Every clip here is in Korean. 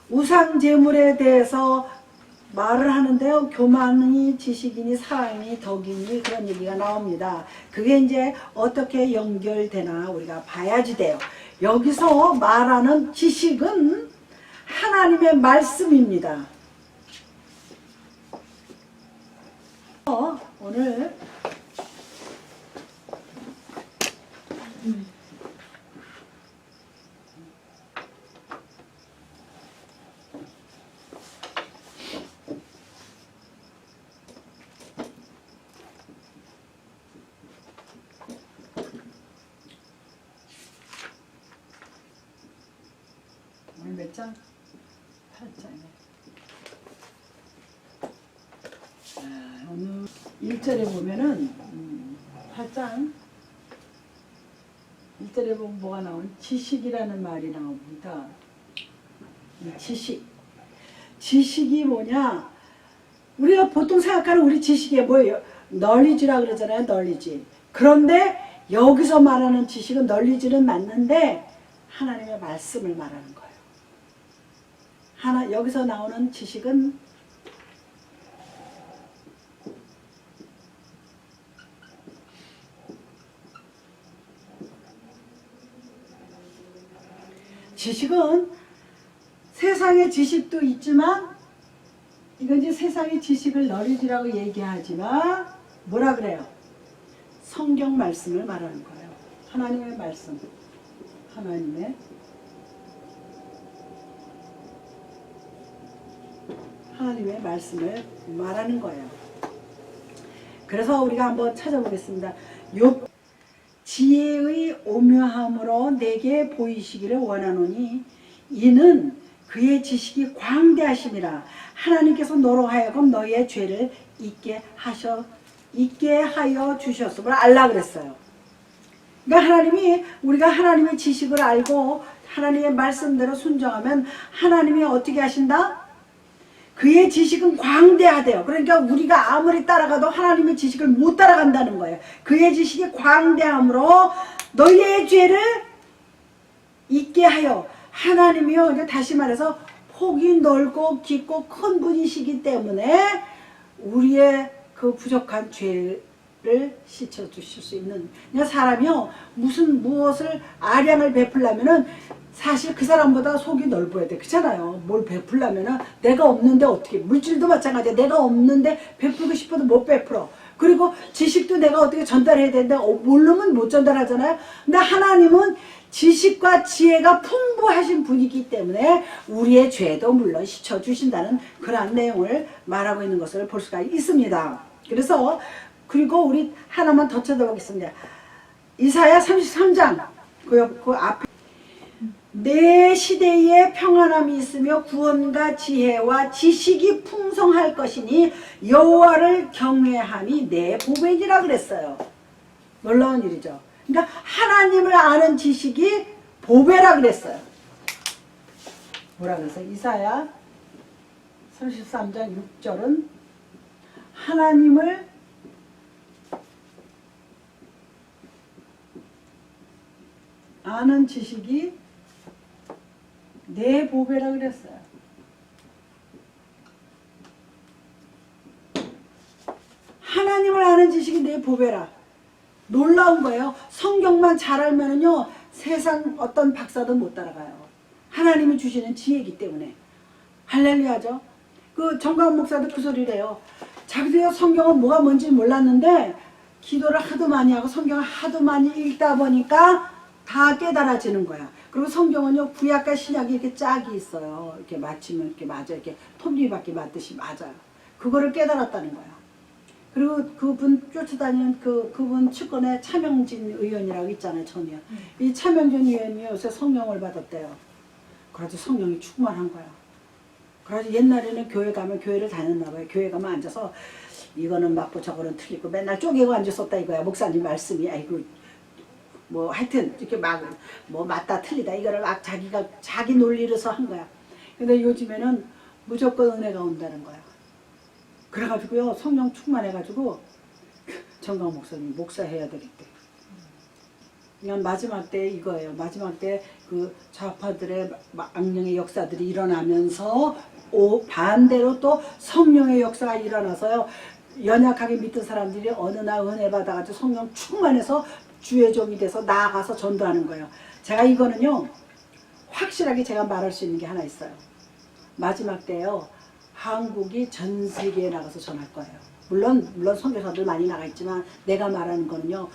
우상 제물에 대해서 말을 하는데요. 교만이 지식이니 사랑이 덕이니 그런 얘기가 나옵니다. 그게 이제 어떻게 연결되나 우리가 봐야지 돼요. 여기서 말하는 지식은 하나님의 말씀입니다. 오늘 몇 장? 8장이네. 오늘 1절에 보면은 8장 1절에 보면 뭐가 나오는 지식이라는 말이 나옵니다. 지식이 뭐냐? 우리가 보통 생각하는 우리 지식이 뭐예요? 널리지라 그러잖아요. 널리지. 그런데 여기서 말하는 지식은 널리지는 맞는데 하나님의 말씀을 말하는 거예요. 여기서 나오는 지식은 세상의 지식도 있지만 이건 이제 세상의 지식을 너리지라고 얘기하지만 뭐라 그래요? 성경 말씀을 말하는 거예요. 하나님의 말씀. 하나님의 말씀을 말하는 거예요. 그래서 우리가 한번 찾아보겠습니다. 지혜의 오묘함으로 내게 보이시기를 원하노니 이는 그의 지식이 광대하심이라. 하나님께서 너로 하여금 너희의 죄를 잊게 하여 주셨음을 알라 그랬어요. 그러니까 우리가 하나님의 지식을 알고 하나님의 말씀대로 순종하면 하나님이 어떻게 하신다? 그의 지식은 광대하대요. 그러니까 우리가 아무리 따라가도 하나님의 지식을 못 따라간다는 거예요. 그의 지식이 광대함으로 너희의 죄를 잊게 하여. 하나님이요, 이제 다시 말해서 폭이 넓고 깊고 큰 분이시기 때문에 우리의 그 부족한 죄를 씻어 주실 수 있는. 그러니까 사람이요, 무엇을 아량을 베풀려면은 사실 그 사람보다 속이 넓어야 돼. 그렇잖아요. 뭘 베풀려면은 내가 없는데 어떻게, 물질도 마찬가지야. 내가 없는데 베풀고 싶어도 못 베풀어. 그리고 지식도 내가 어떻게 전달해야 되는데 모르면 못 전달하잖아요. 근데 하나님은 지식과 지혜가 풍부하신 분이기 때문에 우리의 죄도 물론 씻어주신다는 그런 내용을 말하고 있는 것을 볼 수가 있습니다. 그리고 우리 하나만 더 쳐다보겠습니다. 이사야 33장 그 앞에 내 시대에 평안함이 있으며 구원과 지혜와 지식이 풍성할 것이니 여호와를 경외함이 내 보배니라 그랬어요. 놀라운 일이죠. 그러니까 하나님을 아는 지식이 보배라 그랬어요. 뭐라 그랬어요? 이사야 33장 6절은 하나님을 아는 지식이 내 보배라 그랬어요. 하나님을 아는 지식이 내 보배라. 놀라운 거예요. 성경만 잘 알면은요, 세상 어떤 박사도 못 따라가요. 하나님이 주시는 지혜이기 때문에. 할렐루야죠. 그 정가은 목사도 그 소리래요. 자기도 성경은 뭐가 뭔지 몰랐는데 기도를 하도 많이 하고 성경을 하도 많이 읽다 보니까 다 깨달아지는 거야. 그리고 성경은요, 구약과 신약이 이렇게 짝이 있어요. 이렇게 맞추면 이렇게 맞아. 이렇게 톱니바퀴 맞듯이 맞아요. 그거를 깨달았다는 거야. 그리고 그분 쫓아다니는 그분 측근에 차명진 의원이라고 있잖아요, 전 의원. 이 차명진 의원이 요새 성령을 받았대요. 그래서 성령이 충만한 거야. 그래서 옛날에는 교회 가면 교회를 다녔나 봐요. 교회 가면 앉아서 이거는 맞고 저거는 틀리고 맨날 쪼개고 앉았었다 이거야. 목사님 말씀이. 아이고, 뭐 하여튼 이렇게 뭐 맞다 틀리다 이거를 막 자기 논리로서 한 거야. 근데 요즘에는 무조건 은혜가 온다는 거야. 그래가지고요, 성령 충만해가지고 정강 목사님 목사해야 되겠대. 그냥 마지막 때 이거예요. 마지막 때 그 좌파들의 악령의 역사들이 일어나면서 반대로 또 성령의 역사가 일어나서요. 연약하게 믿던 사람들이 어느 날 은혜 받아가지고 성령 충만해서 주의 종이 돼서 나아가서 전도하는 거예요. 제가 이거는요. 확실하게 제가 말할 수 있는 게 하나 있어요. 마지막 때요. 한국이 전 세계에 나가서 전할 거예요. 물론 선교사들 많이 나가 있지만 내가 말하는 거는요.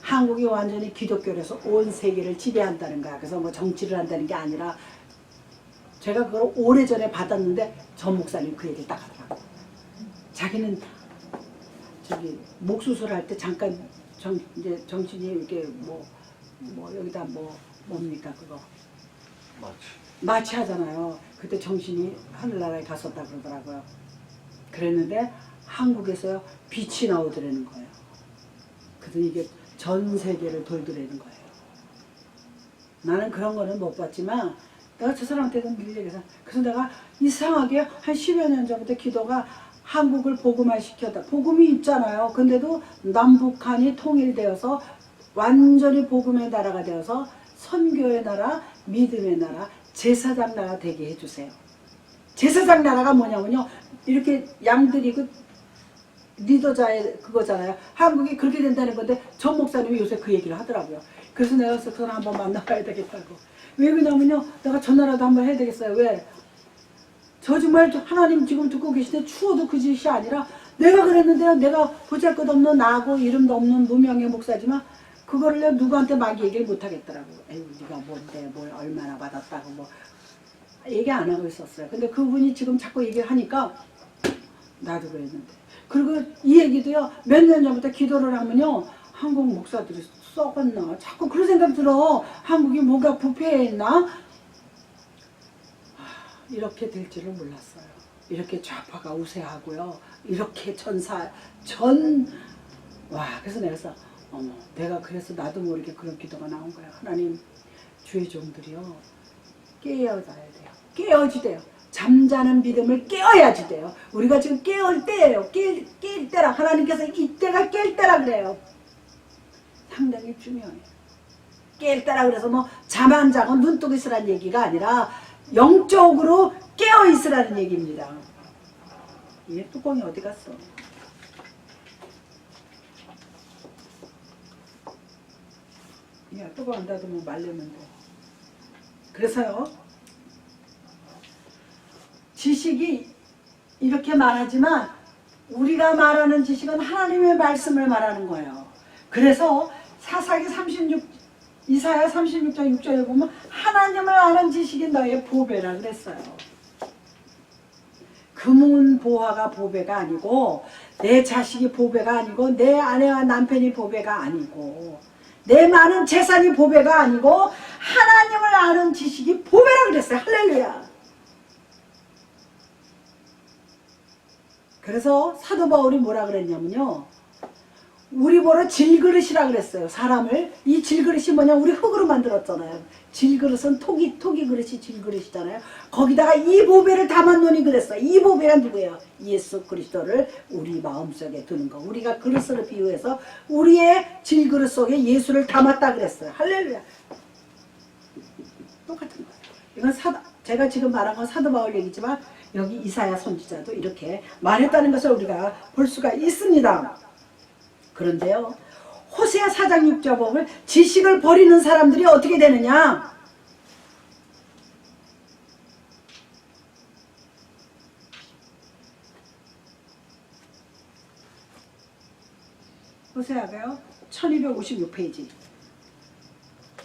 한국이 완전히 기독교에서 온 세계를 지배한다는 거야. 그래서 뭐 정치를 한다는 게 아니라 제가 그걸 오래전에 받았는데 전 목사님 그 얘기를 딱 하더라고요. 자기는 저기 목 수술할 때 잠깐 이제 정신이 이렇게 뭐 여기다 뭡니까 그거 마취 하잖아요. 그때 정신이 하늘나라에 갔었다 그러더라고요. 그랬는데 한국에서요 빛이 나오더라는 거예요. 그래서 이게 전 세계를 돌더라는 거예요. 나는 그런 거는 못 봤지만 내가 저 사람한테도 미리 얘기해서 그래서 내가 이상하게 한 10여 년 전부터 기도가 한국을 복음화시켰다. 복음이 있잖아요. 근데도 남북한이 통일되어서 완전히 복음의 나라가 되어서 선교의 나라, 믿음의 나라, 제사장 나라 되게 해주세요. 제사장 나라가 뭐냐면요. 이렇게 양들이 그 리더자의 그거잖아요. 한국이 그렇게 된다는 건데 전 목사님이 요새 그 얘기를 하더라고요. 그래서 내가 그 사람 한번 만나봐야 되겠다고. 왜 그러냐면요. 내가 전화라도 한번 해야 되겠어요. 왜? 저 정말 하나님 지금 듣고 계시는데 추워도 그 짓이 아니라 내가 그랬는데요. 내가 보잘것없는 나고 이름도 없는 무명의 목사지만 그거를 내가 누구한테 막 얘기를 못 하겠더라고. 에휴 네가 뭔데 뭘 얼마나 받았다고 뭐 얘기 안 하고 있었어요. 근데 그분이 지금 자꾸 얘기를 하니까 나도 그랬는데. 그리고 이 얘기도요. 몇 년 전부터 기도를 하면요. 한국 목사들이 썩었나 자꾸 그런 생각 들어. 한국이 뭐가 부패했나. 이렇게 될 줄을 몰랐어요. 이렇게 좌파가 우세하고요. 이렇게 그래서 내가 내가 그래서 나도 모르게 그런 기도가 나온 거예요. 하나님 주의 종들이요. 깨어져야 돼요. 깨어지대요. 잠자는 믿음을 깨어야지 돼요. 우리가 지금 깨울 때예요. 깰 때라. 하나님께서 이때가 깰 때라 그래요. 상당히 중요해요. 깰 때라 그래서 뭐 잠 안 자고 눈 뜨고 있으라는 얘기가 아니라 영적으로 깨어 있으라는 얘기입니다. 얘 뚜껑이 어디 갔어? 야, 뚜껑 안 닫으면 말렸는데. 그래서요. 지식이 이렇게 말하지만 우리가 말하는 지식은 하나님의 말씀을 말하는 거예요. 그래서 이사야 36장 6절에 보면 하나님을 아는 지식이 너의 보배라 그랬어요. 금은 보화가 보배가 아니고 내 자식이 보배가 아니고 내 아내와 남편이 보배가 아니고 내 많은 재산이 보배가 아니고 하나님을 아는 지식이 보배라 그랬어요. 할렐루야. 그래서 사도 바울이 뭐라 그랬냐면요. 우리 보러 질그릇이라 그랬어요. 사람을. 이 질그릇이 뭐냐. 우리 흙으로 만들었잖아요. 질그릇은 토기 그릇이 질그릇이잖아요. 거기다가 이 보배를 담았노니 그랬어요. 이 보배가 누구예요? 예수 그리스도를 우리 마음속에 두는 거. 우리가 그릇으로 비유해서 우리의 질그릇 속에 예수를 담았다 그랬어요. 할렐루야. 똑같은 거예요. 이건 제가 지금 말한 건 사도 바울 얘기지만 여기 이사야 선지자도 이렇게 말했다는 것을 우리가 볼 수가 있습니다. 그런데요. 호세아 4장 6절 보면 지식을 버리는 사람들이 어떻게 되느냐. 호세아가요. 1256페이지.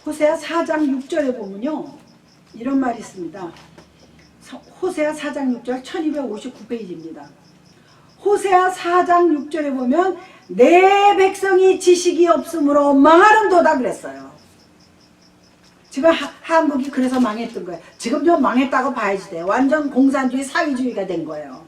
호세아 4장 6절에 보면요. 이런 말이 있습니다. 호세아 4장 6절 1259페이지입니다. 호세아 4장 6절에 보면 내 백성이 지식이 없으므로 망하는도다 그랬어요. 지금 한국이 그래서 망했던 거예요. 지금 좀 망했다고 봐야지 돼요. 완전 공산주의 사회주의가 된 거예요.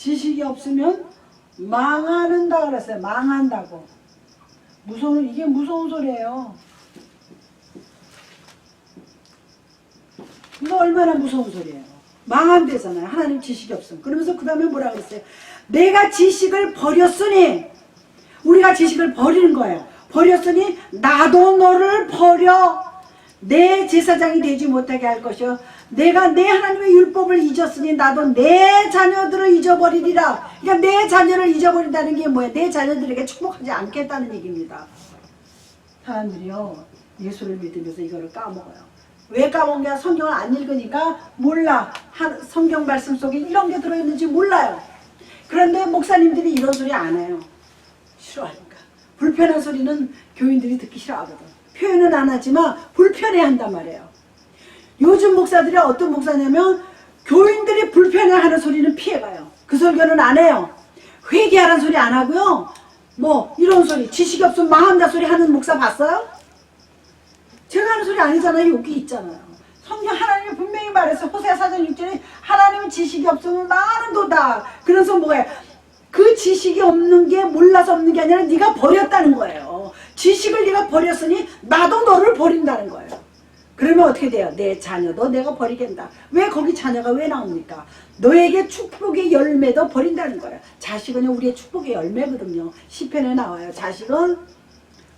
지식이 없으면 망하는다 그랬어요. 망한다고. 이게 무서운 소리예요. 이거 얼마나 무서운 소리예요. 망한대잖아요. 하나님 지식이 없으면. 그러면서 그 다음에 뭐라 그랬어요? 내가 지식을 버렸으니, 우리가 지식을 버리는 거예요. 버렸으니 나도 너를 버려 내 제사장이 되지 못하게 할 것이요. 내가 내 하나님의 율법을 잊었으니 나도 내 자녀들을 잊어버리리라. 그러니까 내 자녀를 잊어버린다는 게 뭐예요? 내 자녀들에게 축복하지 않겠다는 얘기입니다. 사람들이요, 예수를 믿으면서 이거를 까먹어요. 왜 까먹은 게 성경을 안 읽으니까 몰라. 성경 말씀 속에 이런 게 들어있는지 몰라요. 그런데 목사님들이 이런 소리 안 해요. 싫어하니까. 불편한 소리는 교인들이 듣기 싫어하거든. 표현은 안 하지만 불편해한단 말이에요. 요즘 목사들이 어떤 목사냐면 교인들이 불편해하는 소리는 피해가요. 그 설교는 안 해요. 회개하라는 소리 안 하고요. 뭐 이런 소리, 지식이 없으면 망한다 소리 하는 목사 봤어요? 제가 하는 소리 아니잖아요. 여기 있잖아요. 성경 하나님이 분명히 말해서 호세아 4장 6절에 하나님은 지식이 없으면 망하는도다. 그래서 뭐예요? 그 지식이 없는 게 몰라서 없는 게 아니라 네가 버렸다는 거예요. 지식을 네가 버렸으니 나도 너를 버린다는 거예요. 그러면 어떻게 돼요? 내 자녀도 내가 버리겠다. 왜 거기 자녀가 왜 나옵니까? 너에게 축복의 열매도 버린다는 거예요. 자식은 우리의 축복의 열매거든요. 시편에 나와요. 자식은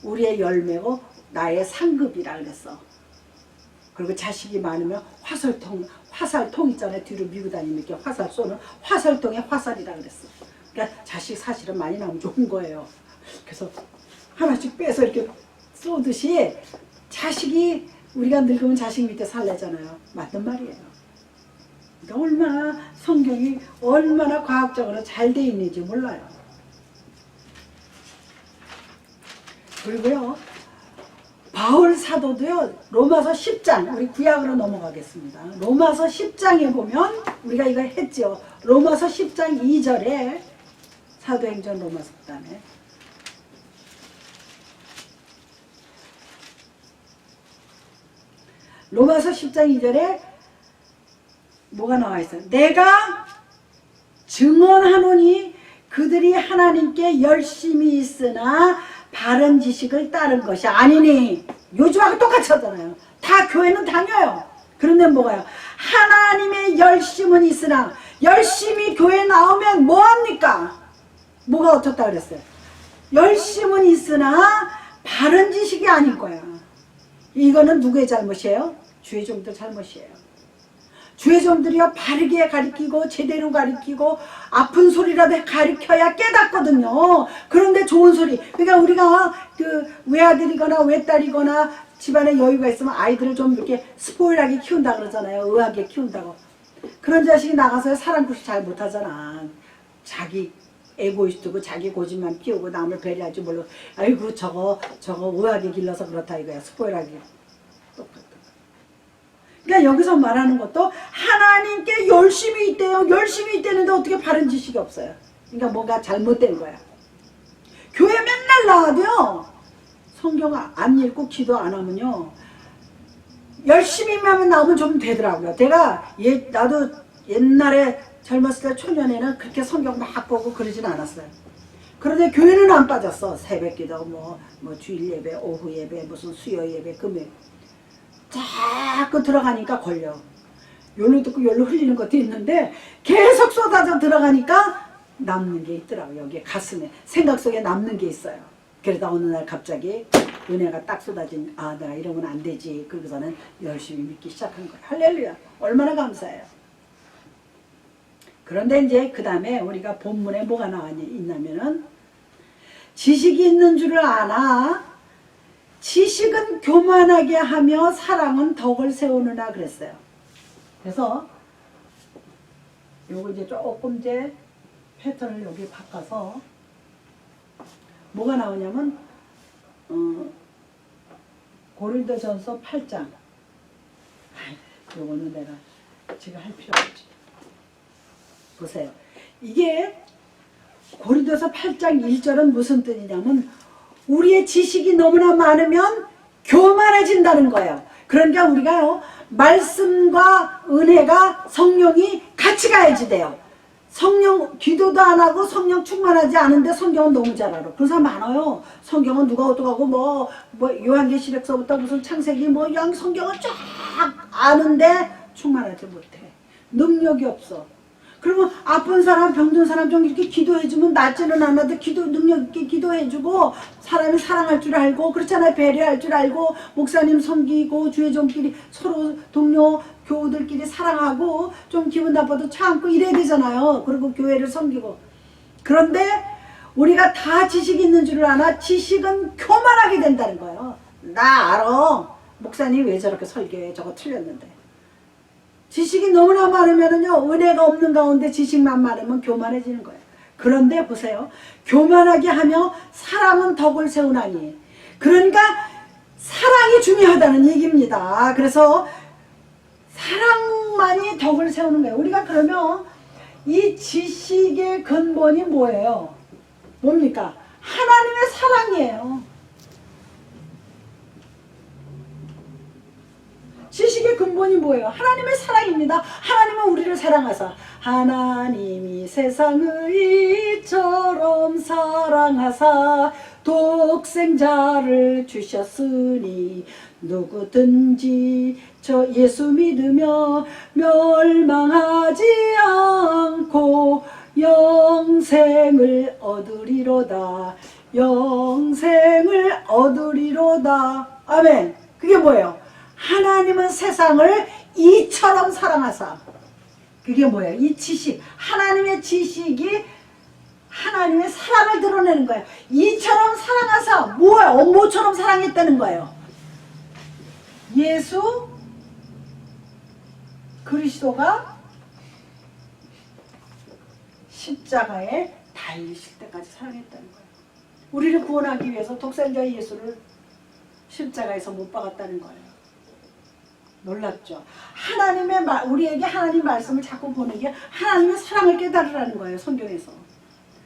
우리의 열매고 나의 상급이라 그랬어. 그리고 자식이 많으면 화살통 있잖아요. 뒤로 밀고 다니면 이렇게 화살 쏘는 화살통에 화살이라 그랬어. 그러니까 자식 사실은 많이 나오면 좋은 거예요. 그래서 하나씩 빼서 이렇게 쏘듯이 자식이 우리가 늙으면 자식 밑에 살래잖아요. 맞는 말이에요. 그러니까 얼마나 성경이 얼마나 과학적으로 잘 돼 있는지 몰라요. 그리고요, 바울 사도도요, 로마서 10장, 우리 구약으로 넘어가겠습니다. 로마서 10장에 보면 우리가 이거 했죠. 로마서 10장 2절에 사도행전 로마서 그다음에 로마서 10장 2절에 뭐가 나와 있어요? 내가 증언하노니 그들이 하나님께 열심히 있으나 바른 지식을 따른 것이 아니니. 요즘하고 똑같이 하잖아요. 다 교회는 다녀요. 그런데 뭐가요? 하나님의 열심은 있으나, 열심히 교회 나오면 뭐합니까? 뭐가 어떻다 그랬어요? 열심은 있으나 바른 지식이 아닐 거야. 이거는 누구의 잘못이에요? 주의 종들 잘못이에요. 주의 종들이요, 바르게 가르치고 제대로 가르치고 아픈 소리라도 가르쳐야 깨닫거든요. 그런데 좋은 소리, 그러니까 우리가 그 외아들이거나 외딸이거나 집안에 여유가 있으면 아이들을 좀 이렇게 스포일하게 키운다 그러잖아요. 의하게 키운다고. 그런 자식이 나가서 사랑구시 잘 못하잖아. 자기 에고이스트고 자기 고집만 피우고 남을 배려하지 몰라. 아이고 저거 의하게 길러서 그렇다 이거야. 스포일하게. 똑같아. 그러니까 여기서 말하는 것도 하나님께 열심히 있대요. 열심히 있대는데 어떻게 바른 지식이 없어요. 그러니까 뭔가 잘못된 거야. 교회 맨날 나와도요, 성경 안 읽고 기도 안 하면요, 열심히만 나오면 좀 되더라고요. 나도 옛날에 젊었을 때 초년에는 그렇게 성경 막 보고 그러진 않았어요. 그런데 교회는 안 빠졌어. 새벽기도 뭐 주일 예배, 오후 예배, 무슨 수요 예배, 금요일 자꾸 들어가니까 걸려. 요로 듣고 요로 흘리는 것도 있는데 계속 쏟아져 들어가니까 남는 게 있더라고요. 여기 가슴에 생각 속에 남는 게 있어요. 그러다 어느 날 갑자기 은혜가 딱 쏟아진, 아 내가 이러면 안 되지. 그러고서는 열심히 믿기 시작한 거예요. 할렐루야. 얼마나 감사해요. 그런데 이제 그 다음에 우리가 본문에 뭐가 있냐면은 지식이 있는 줄을 아나 지식은 교만하게 하며 사랑은 덕을 세우느라 그랬어요. 그래서 요거 이제 조금 이제 패턴을 여기 바꿔서 뭐가 나오냐면 고린도전서 8장. 요거는 내가 지금 할 필요 없지. 보세요. 이게 고린도서 8장 1절은 무슨 뜻이냐면 우리의 지식이 너무나 많으면 교만해진다는 거예요. 그러니까 우리가요, 말씀과 은혜가 성령이 같이 가야지 돼요. 성령 기도도 안 하고 성령 충만하지 않은데 성경은 너무 잘 알아. 그런 사람 많아요. 성경은 누가 어떡하고 뭐 요한계시록서부터 무슨 창세기 뭐 성경을 쫙 아는데 충만하지 못해. 능력이 없어. 그러면 아픈 사람, 병든 사람 좀 이렇게 기도해주면 낫지는 않아도 능력 있게 기도해주고 사람이 사랑할 줄 알고 그렇잖아요. 배려할 줄 알고 목사님 섬기고 주의 종끼리 서로 동료 교우들끼리 사랑하고 좀 기분 나빠도 참고 이래야 되잖아요. 그리고 교회를 섬기고. 그런데 우리가 다 지식이 있는 줄 아나 지식은 교만하게 된다는 거예요. 나 알아. 목사님 왜 저렇게 설교해. 저거 틀렸는데. 지식이 너무나 많으면요 은혜가 없는 가운데 지식만 많으면 교만해지는 거예요. 그런데 보세요. 교만하게 하며 사랑은 덕을 세우나니. 그러니까 사랑이 중요하다는 얘기입니다. 그래서 사랑만이 덕을 세우는 거예요. 우리가 그러면 이 지식의 근본이 뭐예요? 뭡니까? 하나님의 사랑이에요. 지식의 근본이 뭐예요? 하나님의 사랑입니다. 하나님은 우리를 사랑하사 하나님이 세상을 이처럼 사랑하사 독생자를 주셨으니 누구든지 저 예수 믿으며 멸망하지 않고 영생을 얻으리로다. 영생을 얻으리로다. 아멘. 그게 뭐예요? 하나님은 세상을 이처럼 사랑하사. 그게 뭐예요? 이 지식, 하나님의 지식이 하나님의 사랑을 드러내는 거예요. 이처럼 사랑하사 뭐예요? 뭐처럼 사랑했다는 거예요? 예수 그리스도가 십자가에 달리실 때까지 사랑했다는 거예요. 우리를 구원하기 위해서 독생자 예수를 십자가에서 못 박았다는 거예요. 놀랍죠? 우리에게 하나님 말씀을 자꾸 보는 게 하나님의 사랑을 깨달으라는 거예요. 성경에서.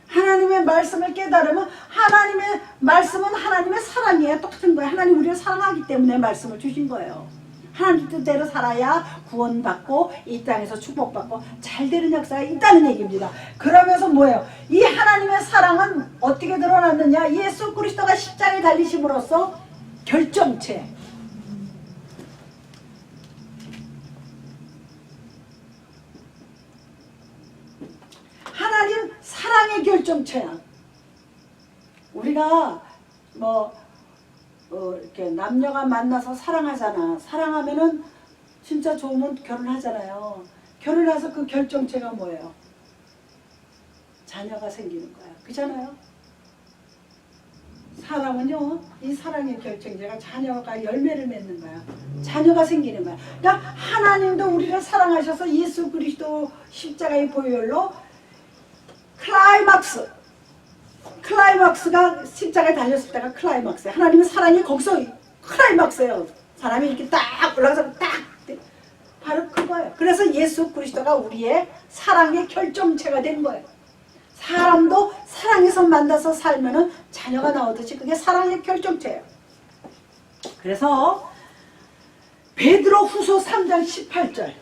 하나님의 말씀을 깨달으면 하나님의 말씀은 하나님의 사랑이에요. 똑같은 거예요. 하나님 우리를 사랑하기 때문에 말씀을 주신 거예요. 하나님 뜻대로 살아야 구원받고 이 땅에서 축복받고 잘되는 역사가 있다는 얘기입니다. 그러면서 뭐예요? 이 하나님의 사랑은 어떻게 드러났느냐? 예수 그리스도가 십자가에 달리심으로써 결정체. 하나님 사랑의 결정체야. 우리가 이렇게 남녀가 만나서 사랑하잖아. 사랑하면은 진짜 좋으면 결혼하잖아요. 결혼해서 그 결정체가 뭐예요? 자녀가 생기는 거야. 그잖아요. 사랑은요, 이 사랑의 결정체가 자녀가 열매를 맺는 거야. 자녀가 생기는 거야. 그러니까 하나님도 우리를 사랑하셔서 예수 그리스도 십자가의 보혈로 클라이막스가 십자가에 달렸을 때가 클라이막스예요. 하나님의 사랑이 거기서 클라이막스예요. 사람이 이렇게 딱 올라가서 딱 바로 그거예요. 그래서 예수 그리스도가 우리의 사랑의 결정체가 된 거예요. 사람도 사랑에서 만나서 살면은 자녀가 나오듯이 그게 사랑의 결정체예요. 그래서 베드로 후서 3장 18절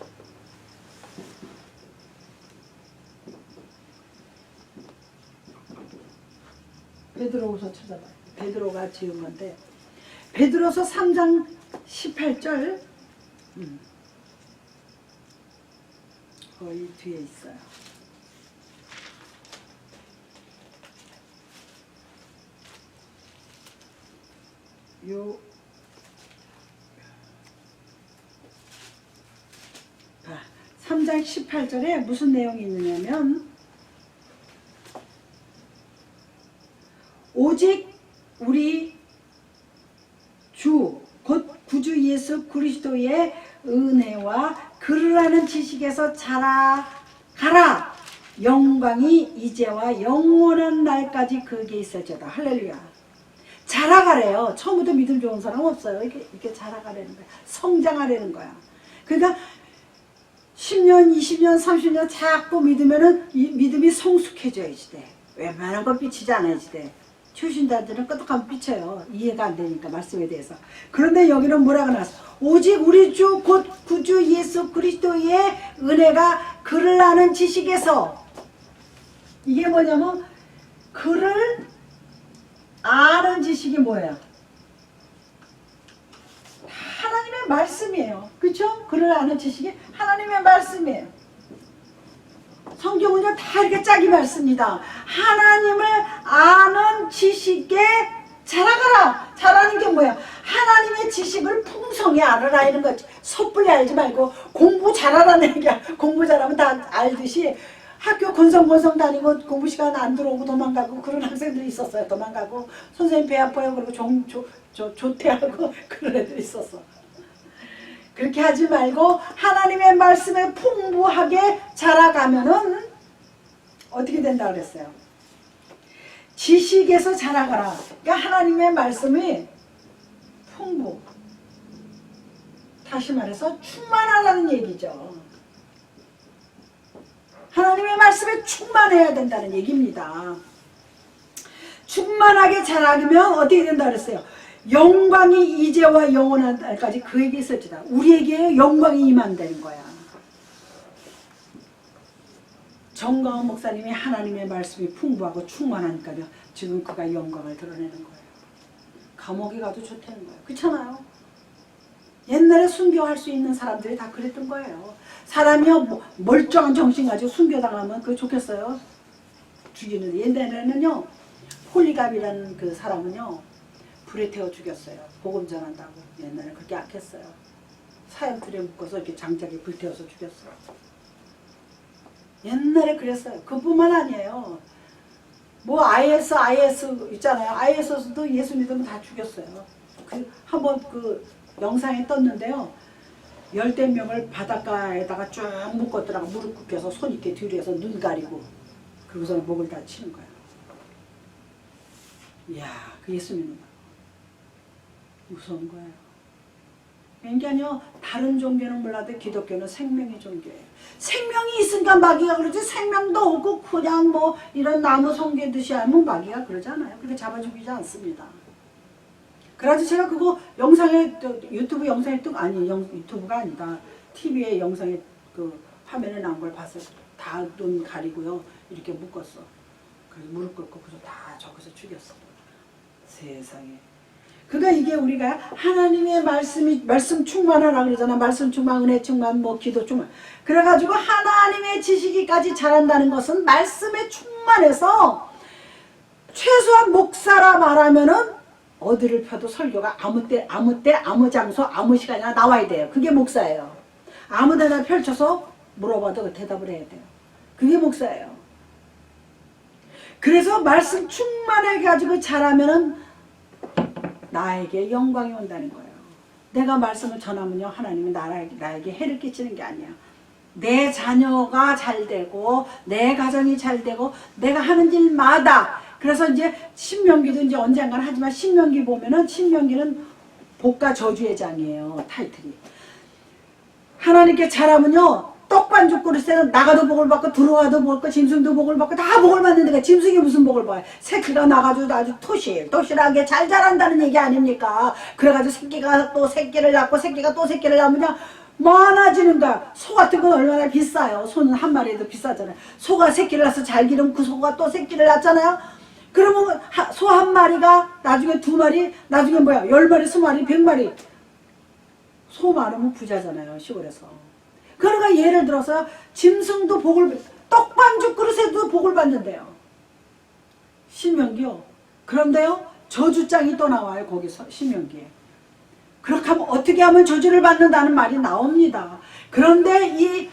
베드로후서 찾아봐요. 베드로가 지은 건데 베드로서 3장 18절 거의 뒤에 있어요. 요 3장 18절에 무슨 내용이 있느냐면 오직 우리 주 곧 구주 예수 그리스도의 은혜와 그를 아는 지식에서 자라가라. 영광이 이제와 영원한 날까지 그에게 있을지어다. 할렐루야. 자라가래요. 처음부터 믿음 좋은 사람 없어요. 이렇게 자라가라는 거야. 성장하라는 거야. 그러니까 10년, 20년, 30년 자꾸 믿으면은 이 믿음이 성숙해져야지 돼. 웬만한 건 삐치지 않아야지 돼. 초신자들은 끄덕하면 삐쳐요. 이해가 안 되니까 말씀에 대해서. 그런데 여기는 뭐라고 나왔어? 오직 우리 주 곧 구주 예수 그리스도의 은혜가 그를 아는 지식에서 이게 뭐냐면 그를 아는 지식이 뭐예요? 하나님의 말씀이에요. 그렇죠? 그를 아는 지식이 하나님의 말씀이에요. 성경은요 다 이렇게 짝이 맞습니다. 하나님을 아는 지식에 자라가라. 자라는 게 뭐야? 하나님의 지식을 풍성히 알아라 이런 거지. 섣불리 알지 말고 공부 잘하라는 얘기야. 공부 잘하면 다 알듯이 학교 건성건성 다니고 공부 시간 안 들어오고 도망가고 그런 학생들이 있었어요. 도망가고 선생님 배 아파요. 그리고 조퇴하고 그런 애들이 있었어. 그렇게 하지 말고 하나님의 말씀에 풍부하게 자라가면은 어떻게 된다 그랬어요? 지식에서 자라가라. 그러니까 하나님의 말씀이 풍부. 다시 말해서 충만하라는 얘기죠. 하나님의 말씀에 충만해야 된다는 얘기입니다. 충만하게 자라면 어떻게 된다 그랬어요? 영광이 이제와 영원한 날까지 그에게 있을지다. 우리에게 영광이 임한다는 거야. 정광훈 목사님이 하나님의 말씀이 풍부하고 충만하니까요. 지금 그가 영광을 드러내는 거예요. 감옥에 가도 좋다는 거예요. 그렇잖아요. 옛날에 순교할 수 있는 사람들이 다 그랬던 거예요. 사람이요 멀쩡한 정신 가지고 순교당하면 그거 좋겠어요? 죽이는데 옛날에는요 홀리갑이라는 그 사람은요 불에 태워 죽였어요. 복음 전한다고. 옛날에 그렇게 악했어요. 사형틀에 묶어서 이렇게 장작에 불 태워서 죽였어요. 옛날에 그랬어요. 그뿐만 아니에요. 뭐 IS 있잖아요. IS도 예수 믿으면 다 죽였어요. 한번 그 영상에 떴는데요. 10명을 바닷가에다가 쭉 묶었더라고. 무릎 꿇겨서 손 이렇게 뒤로해서 눈 가리고 그러고서 목을 다 치는 거예요. 이야, 그 예수 믿는 거 무서운 거예요. 그러니까요, 다른 종교는 몰라도 기독교는 생명의 종교예요. 생명이 있으니까 마귀가 그러지 생명도 없고 그냥 뭐 이런 나무 성게듯이 하면 마귀가 그러잖아요. 그렇게 잡아 죽이지 않습니다. 그래가지고 제가 그거 영상에 유튜브 영상에 유튜브가 아니다. TV에 영상에 그 화면에 나온 걸 봐서 다 눈 가리고요. 이렇게 묶었어. 그래서 무릎 꿇고 그래서 다 저기서 죽였어. 세상에. 그러니까 이게 우리가 하나님의 말씀 충만하라 그러잖아. 말씀 충만, 은혜 충만, 뭐 기도 충만. 그래가지고 하나님의 지식이까지 자란다는 것은 말씀에 충만해서 최소한 목사라 말하면은 어디를 펴도 설교가 아무 때, 아무 장소, 아무 시간이나 나와야 돼요. 그게 목사예요. 아무 데나 펼쳐서 물어봐도 대답을 해야 돼요. 그게 목사예요. 그래서 말씀 충만해가지고 자라면은 나에게 영광이 온다는 거예요. 내가 말씀을 전하면요, 하나님은 나에게 해를 끼치는 게 아니야. 내 자녀가 잘 되고, 내 가정이 잘 되고, 내가 하는 일마다. 그래서 이제 신명기도 이제 언젠간 하지만 신명기 보면은 신명기는 복과 저주의 장이에요. 타이틀이. 하나님께 잘하면요, 떡반죽 그릇에는 나가도 복을 받고 들어와도 복을 받고 짐승도 복을 받고 다 복을 받는데 짐승이 무슨 복을 받아요? 새끼가 나가지고 아주 토실하게 잘 자란다는 얘기 아닙니까? 그래가지고 새끼가 또 새끼를 낳고 새끼가 또 새끼를 낳으면 많아지는 거야. 소 같은 건 얼마나 비싸요. 소는 한 마리에도 비싸잖아요. 소가 새끼를 낳아서 잘 기르면 그 소가 또 새끼를 낳잖아요. 그러면 소 한 마리가 나중에 2마리, 나중에 뭐야 10마리, 20마리, 100마리. 소 많으면 부자잖아요. 시골에서. 그러니까 예를 들어서 짐승도 떡반죽 그릇에도 복을 받는데요. 신명기요. 그런데요 저주장이 또 나와요. 거기서 신명기에. 그렇게 하면 어떻게 하면 저주를 받는다는 말이 나옵니다. 그런데 이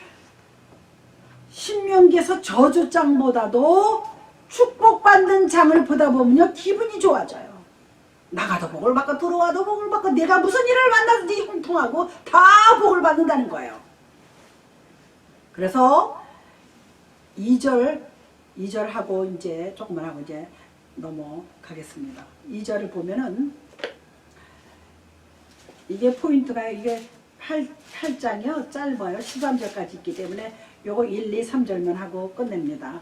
신명기에서 저주장보다도 축복받는 장을 보다 보면요 기분이 좋아져요. 나가도 복을 받고 들어와도 복을 받고 내가 무슨 일을 만나든지 훈풍하고 다 복을 받는다는 거예요. 그래서 2절 하고 이제 조금만 하고 이제 넘어가겠습니다. 2절을 보면은 이게 포인트가 이게 8장이요 짧아요. 13절까지 있기 때문에 요거 1, 2, 3절만 하고 끝냅니다.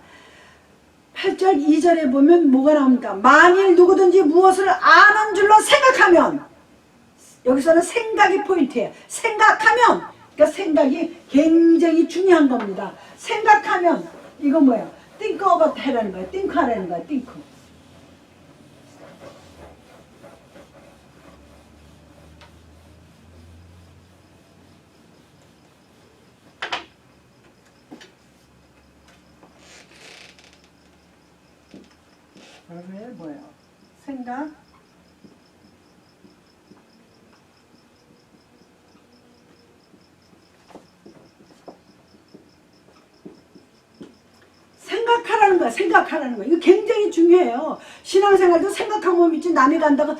8절 2절에 보면 뭐가 나옵니까? 만일 누구든지 무엇을 아는 줄로 생각하면, 여기서는 생각이 포인트예요. 생각하면, 그러니까 생각이 굉장히 중요한 겁니다. 생각하면 이건 뭐예요? think about 해라는 거야. think 하라는 거야. think. 뭐예요? 생각. 생각하라는 거야. 생각하라는 거야. 이거 굉장히 중요해요. 신앙생활도 생각하면 믿지. 남이 간다고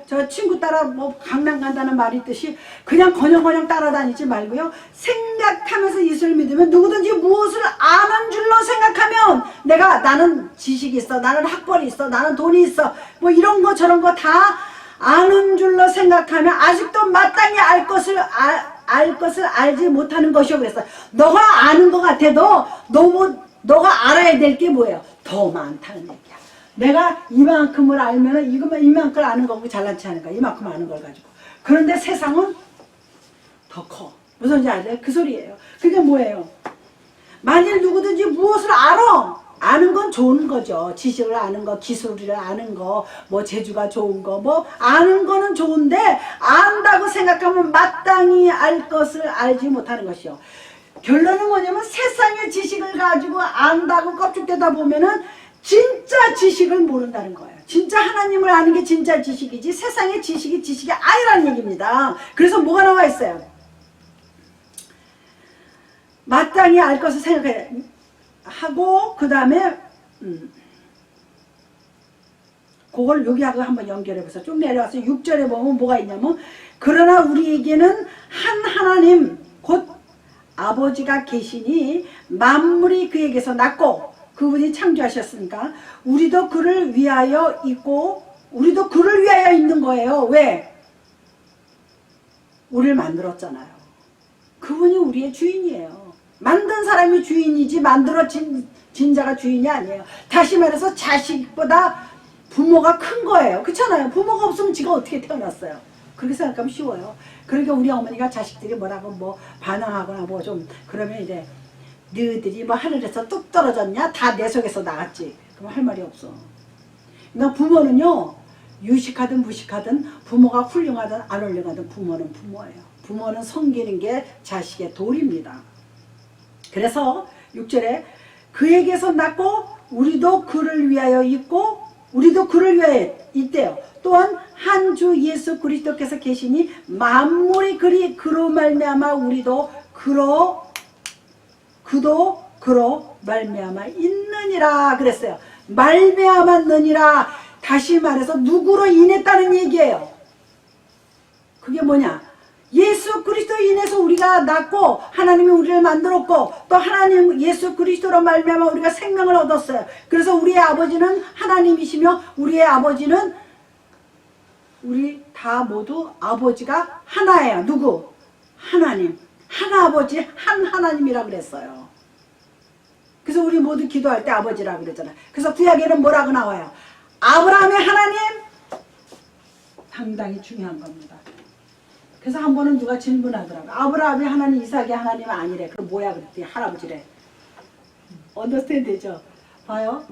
저 친구 따라 뭐 강남 간다는 말이 있듯이 그냥 거냥거냥 따라다니지 말고요. 생각하면서 예수를 믿으면 누구든지 무엇을 아는 줄로 생각하면 나는 지식이 있어. 나는 학벌이 있어. 나는 돈이 있어. 뭐 이런 거 저런 거 다 아는 줄로 생각하면 아직도 마땅히 알 것을 알지 못하는 것이요. 그랬어요. 너가 아는 것 같아도 너가 알아야 될 게 뭐예요? 더 많다는 얘기야. 내가 이만큼을 알면은 이만큼 아는 거고 잘난 체 하는 거야. 이만큼 아는 걸 가지고. 그런데 세상은 더 커. 무슨 지 알아요? 그 소리예요. 그게 뭐예요? 만일 누구든지 무엇을 알아. 아는 건 좋은 거죠. 지식을 아는 거, 기술을 아는 거, 뭐 재주가 좋은 거, 뭐 아는 거는 좋은데 안다고 생각하면 마땅히 알 것을 알지 못하는 것이요. 결론은 뭐냐면 세상의 지식을 가지고 안다고 껍죽대다 보면은 진짜 지식을 모른다는 거예요. 진짜 하나님을 아는 게 진짜 지식이지 세상의 지식이 아니라는 얘기입니다. 그래서 뭐가 나와 있어요? 마땅히 알 것을 생각해 하고 그 다음에 그걸 여기하고 한번 연결해 보세요. 쭉 내려와서 6절에 보면 뭐가 있냐면 그러나 우리에게는 한 하나님 곧 아버지가 계시니 만물이 그에게서 났고 그분이 창조하셨으니까 우리도 그를 위하여 있고 우리도 그를 위하여 있는 거예요. 왜? 우리를 만들었잖아요. 그분이 우리의 주인이에요. 만든 사람이 주인이지 만들어진 자가 주인이 아니에요. 다시 말해서 자식보다 부모가 큰 거예요. 그렇잖아요. 부모가 없으면 지가 어떻게 태어났어요. 그렇게 생각하면 쉬워요. 그러니까 우리 어머니가 자식들이 뭐라고 뭐 반항하거나 뭐 좀 그러면 이제 너희들이 뭐 하늘에서 뚝 떨어졌냐? 다 내 속에서 나갔지. 그럼 할 말이 없어. 그러니까 부모는요. 유식하든 무식하든 부모가 훌륭하든 안 훌륭하든 부모는 부모예요. 부모는 섬기는 게 자식의 도리입니다. 그래서 6절에 그에게서 났고 우리도 그를 위하여 있고 우리도 그를 위하여 있대요. 또한 한 주 예수 그리스도께서 계시니 만물이 그로 말미암아 우리도 그로 말미암아 있느니라 그랬어요. 말미암았느니라 다시 말해서 누구로 인했다는 얘기예요. 그게 뭐냐? 예수 그리스도 인해서 우리가 낳고 하나님이 우리를 만들었고 또 하나님 예수 그리스도로 말미암아 우리가 생명을 얻었어요. 그래서 우리의 아버지는 하나님이시며 우리의 아버지는 우리 다 모두 아버지가 하나예요. 누구? 하나님. 하나 아버지 한 하나님이라 그랬어요. 그래서 우리 모두 기도할 때 아버지라 그랬잖아요. 그래서 구약에는 뭐라고 나와요? 아브라함의 하나님 상당히 중요한 겁니다. 그래서 한 번은 누가 질문하더라고. 아브라함의 하나님 이삭의 하나님 아니래. 그럼 뭐야 그랬더니 할아버지래. 언더스탠드 되죠? 봐요.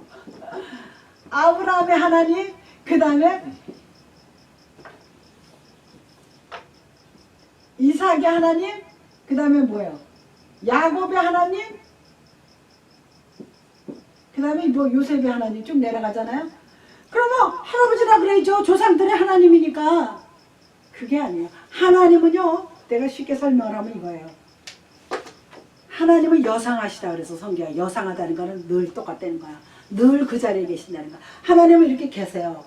아브라함의 하나님 그 다음에 이삭의 하나님 그 다음에 뭐예요? 야곱의 하나님 그 다음에 뭐 요셉의 하나님 쭉 내려가잖아요. 그러면 할아버지라 그래야죠. 조상들의 하나님이니까. 그게 아니에요. 하나님은요. 내가 쉽게 설명을 하면 이거예요. 하나님은 여상하시다 그래서 성경에 여상하다는 거는 늘 똑같다는 거야. 늘 그 자리에 계신다는 거야. 하나님은 이렇게 계세요.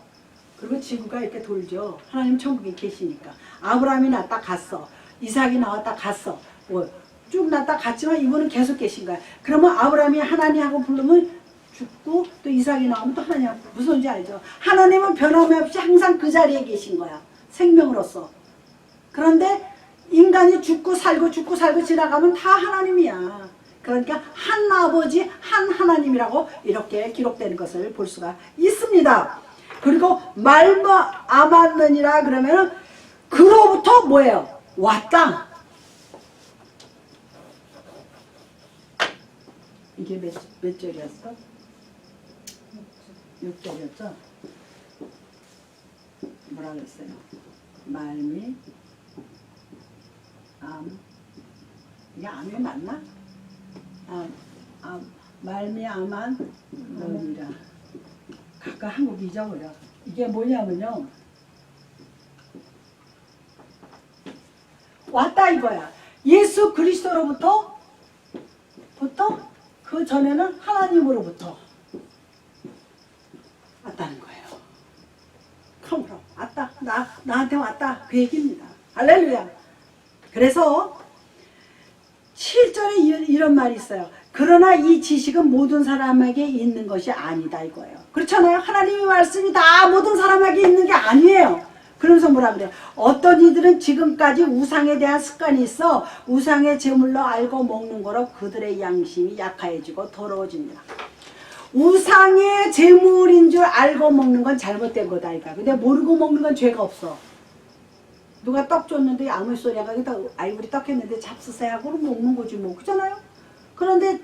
그리고 지구가 이렇게 돌죠. 하나님 천국에 계시니까. 아브라함이 낳았다 갔어. 이삭이 나왔다 갔어. 뭐 쭉 낳았다 갔지만 이분은 계속 계신 거야. 그러면 아브라함이 하나님하고 부르면 죽고 또 이삭이 나오면 또 하나님 무슨 소리인지 알죠? 하나님은 변함없이 항상 그 자리에 계신 거야. 생명으로서. 그런데 인간이 죽고 살고 지나가면 다 하나님이야. 그러니까 한 아버지 한 하나님이라고 이렇게 기록되는 것을 볼 수가 있습니다. 그리고 말미암았느니라 그러면은 그로부터 뭐예요? 왔다. 이게 몇 절이었어? 6절이었죠? 뭐라 그랬어요? 말미 이게 암이 맞나? 말미암한 너니라. 각각 한국 잊어버려. 이게 뭐냐면요, 왔다 이거야. 예수 그리스도로부터 그 전에는 하나님으로부터 왔다는 거예요. 그럼 왔다. 나한테 왔다. 그 얘기입니다. 할렐루야. 그래서 7절에 이런 말이 있어요. 그러나 이 지식은 모든 사람에게 있는 것이 아니다 이거예요. 그렇잖아요. 하나님의 말씀이 다 모든 사람에게 있는 게 아니에요. 그러면서 뭐라 그래요? 어떤 이들은 지금까지 우상에 대한 습관이 있어 우상의 제물로 알고 먹는 거로 그들의 양심이 약해지고 더러워집니다. 우상의 제물인 줄 알고 먹는 건 잘못된 거다 이거. 근데 모르고 먹는 건 죄가 없어. 누가 떡 줬는데 아무 소리야. 아이 우리 떡 했는데 잡수세요. 그럼 먹는 거지 뭐. 그렇잖아요. 그런데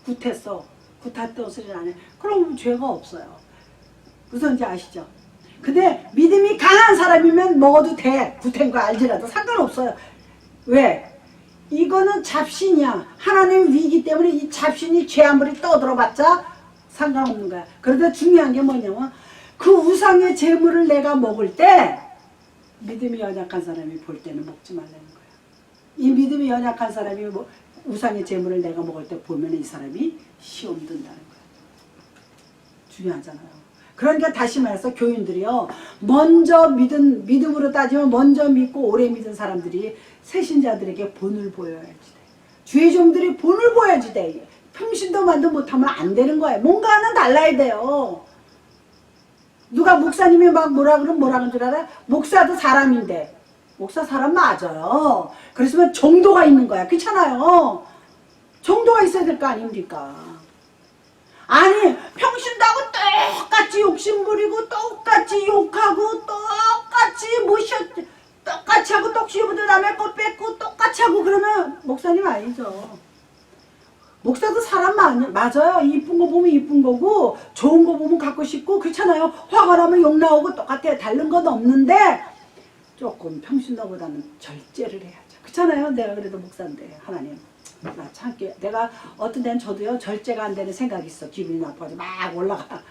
굿했어. 굿했던 소리를 안 해. 그럼 죄가 없어요. 무슨 지 아시죠? 근데 믿음이 강한 사람이면 먹어도 돼. 굿한 거 알지라도 상관없어요. 왜? 이거는 잡신이야. 하나님의 위기 때문에 이 잡신이 죄 아무리 떠들어봤자 상관없는 거야. 그런데 중요한 게 뭐냐면 그 우상의 제물을 내가 먹을 때 믿음이 연약한 사람이 볼 때는 먹지 말라는 거야. 이 믿음이 연약한 사람이 우상의 제물을 내가 먹을 때 보면 이 사람이 시험 든다는 거야. 중요하잖아요. 그러니까 다시 말해서 교인들이요, 먼저 믿음으로 따지면 먼저 믿고 오래 믿은 사람들이 새신자들에게 본을 보여야지 돼. 주의 종들이 본을 보여야지 돼. 평신도만도 못하면 안 되는 거예요. 뭔가 하나 달라야 돼요. 누가 목사님이 막 뭐라 그러는 줄 알아요? 목사도 사람인데. 목사 사람 맞아요. 그랬으면 정도가 있는 거야. 그렇잖아요. 정도가 있어야 될 거 아닙니까? 아니 평신도하고 똑같이 욕심부리고 똑같이 욕하고 똑같이 똑같이 하고 떡시부도 남의 거 뺏고 똑같이 하고 그러면 목사님 아니죠. 목사도 사람 맞아요. 이쁜 거 보면 이쁜 거고 좋은 거 보면 갖고 싶고 그렇잖아요. 화가 나면 욕 나오고 똑같아요. 다른 건 없는데 조금 평신도보다는 절제를 해야죠. 그렇잖아요. 내가 그래도 목사인데 하나님 나 참게 내가 어떤 데는 저도요 절제가 안 되는 생각이 있어. 기분이 나빠서 막 올라가.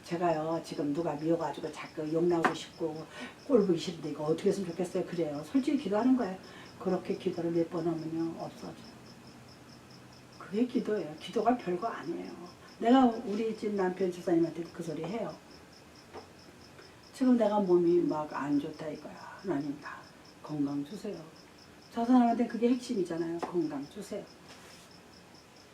제가요 지금 누가 미워가지고 자꾸 욕 나오고 싶고 꼴 보기 싫은데 이거 어떻게 했으면 좋겠어요. 그래요. 솔직히 기도하는 거예요. 그렇게 기도를 몇 번 하면요 없어져. 그게 기도예요. 기도가 별거 아니에요. 내가 우리 집 남편 집사님한테 그 소리 해요. 지금 내가 몸이 막 안 좋다 이거야. 하나님 다 건강 주세요. 저 사람한테 그게 핵심이잖아요. 건강 주세요.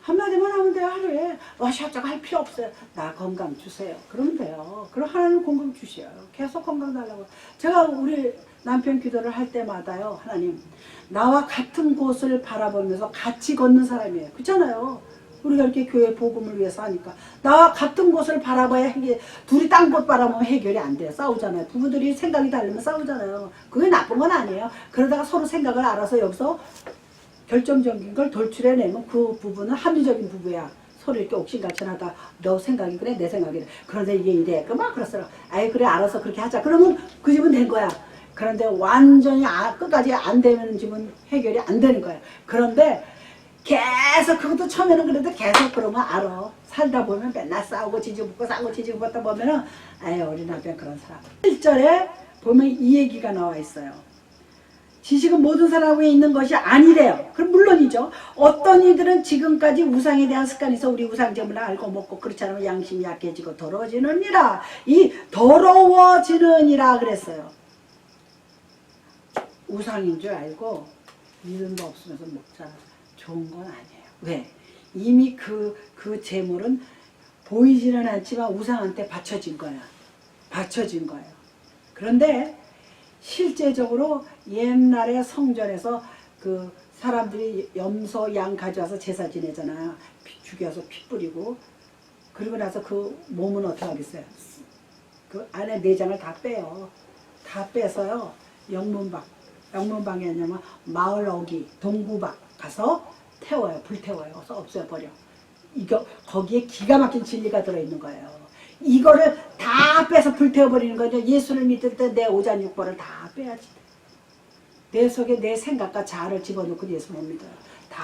한마디만 하면 돼요. 하루에 와샤짜가 할 필요 없어요. 나 건강 주세요. 그러면 돼요. 그럼 하나님 건강 주셔요. 계속 건강 달라고. 제가 우리 남편 기도를 할 때마다요. 하나님 나와 같은 곳을 바라보면서 같이 걷는 사람이에요. 그렇잖아요. 우리가 이렇게 교회 복음을 위해서 하니까 나와 같은 곳을 바라봐야 둘이 딴 곳 바라보면 해결이 안 돼요. 싸우잖아요. 부부들이 생각이 다르면 싸우잖아요. 그게 나쁜 건 아니에요. 그러다가 서로 생각을 알아서 여기서 결정적인 걸 돌출해내면 그 부부는 합리적인 부부야. 서로 이렇게 옥신각신하다. 너 생각이 그래? 내 생각이 그래. 그런데 이게 이래. 막 그랬어요. 아이 그래 알아서 그렇게 하자. 그러면 그 집은 된 거야. 그런데 완전히 끝까지 안 되면 집은 해결이 안 되는 거야. 그런데 계속 그것도 처음에는 그래도 계속 그러면 알아. 살다 보면 맨날 싸우고 지지붙고 싸우고 지지붙다 보면은 아유 우리 남편 그런 사람. 1절에 보면 이 얘기가 나와 있어요. 지식은 모든 사람에게 있는 것이 아니래요. 그럼 물론이죠. 어떤 이들은 지금까지 우상에 대한 습관이 있어 우리 우상제물을 알고 먹고 그렇지 않으면 양심이 약해지고 더러워지느니라. 이 더러워지느니라 그랬어요. 우상인 줄 알고 믿음도 없으면서 먹자. 좋은 건 아니에요. 왜? 이미 그 제물은 보이지는 않지만 우상한테 바쳐진 거야. 바쳐진 거예요. 그런데 실제적으로 옛날에 성전에서 그 사람들이 염소 양 가져와서 제사 지내잖아요. 죽여서 피 뿌리고 그리고 나서 그 몸은 어떻게 하겠어요? 그 안에 내장을 다 빼요. 다 빼서요. 영문방이 아니면 마을 어기 동구 밖 가서 태워요. 불태워요. 없애버려. 이거 거기에 기가 막힌 진리가 들어있는 거예요. 이거를 다 빼서 불태워버리는 거죠. 예수를 믿을 때 내 오잔육보를 다 빼야지. 내 속에 내 생각과 자아를 집어넣고 예수 못 믿어요. 다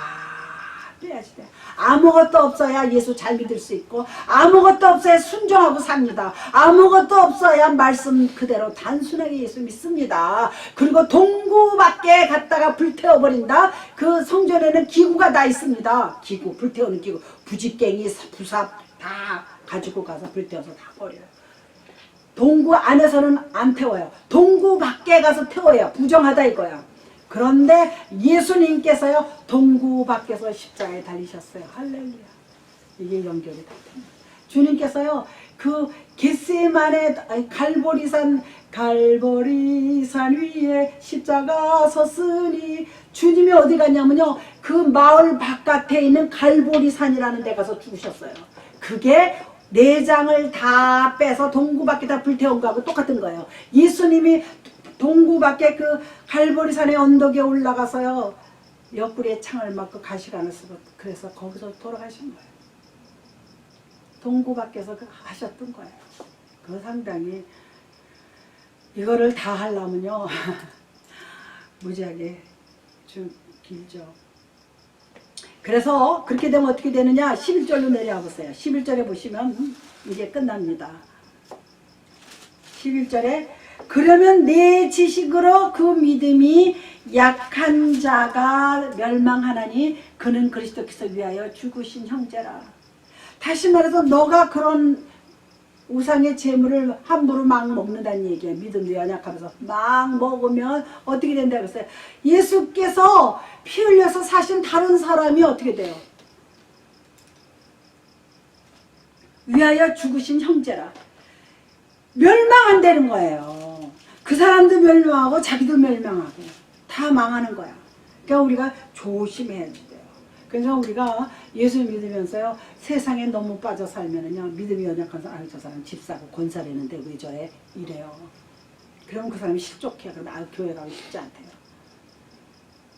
빼야지 돼. 아무것도 없어야 예수 잘 믿을 수 있고, 아무것도 없어야 순종하고 삽니다. 아무것도 없어야 말씀 그대로 단순하게 예수 믿습니다. 그리고 동구 밖에 갔다가 불태워버린다. 그 성전에는 기구가 다 있습니다. 기구, 불태우는 기구, 부직갱이, 부삽 다 가지고 가서 불태워서 다 버려요. 동구 안에서는 안 태워요. 동구 밖에 가서 태워요. 부정하다 이거야. 그런데 예수님께서요, 동구 밖에서 십자가에 달리셨어요. 할렐루야. 이게 연결이 다 됩니다. 주님께서요, 그 겟세마네 갈보리산 위에 십자가 섰으니, 주님이 어디 갔냐면요, 그 마을 바깥에 있는 갈보리산이라는 데 가서 죽으셨어요. 그게 내장을 다 빼서 동구 밖에 다 불태운 거하고 똑같은 거예요. 예수님이 동구 밖에 그 갈보리산의 언덕에 올라가서요, 옆구리에 창을 맞고 가시관을 쓰고, 그래서 거기서 돌아가신 거예요. 동구 밖에서 하셨던 거예요. 그 상당히 이거를 다 하려면요 무지하게 좀 길죠. 그래서 그렇게 되면 어떻게 되느냐, 11절로 내려와 보세요. 11절에 보시면 이게 끝납니다. 11절에 그러면 내 지식으로 그 믿음이 약한 자가 멸망하나니 그는 그리스도께서 위하여 죽으신 형제라. 다시 말해서 너가 그런 우상의 재물을 함부로 막 먹는다는 얘기예요. 믿음도 연약하면서 막 먹으면 어떻게 된다 그랬어요. 예수께서 피 흘려서 사신 다른 사람이 어떻게 돼요? 위하여 죽으신 형제라. 멸망한다는 거예요. 그 사람도 멸망하고 자기도 멸망하고 다 망하는 거야. 그러니까 우리가 조심해야 돼요. 그래서 우리가 예수 믿으면서요, 세상에 너무 빠져 살면은요, 믿음이 연약한 사람, 아, 저 사람 집 사고 건설했는데 왜 저래? 이래요. 그러면 그 사람이 실족해요. 그러면 교회 가기 쉽지 않대요.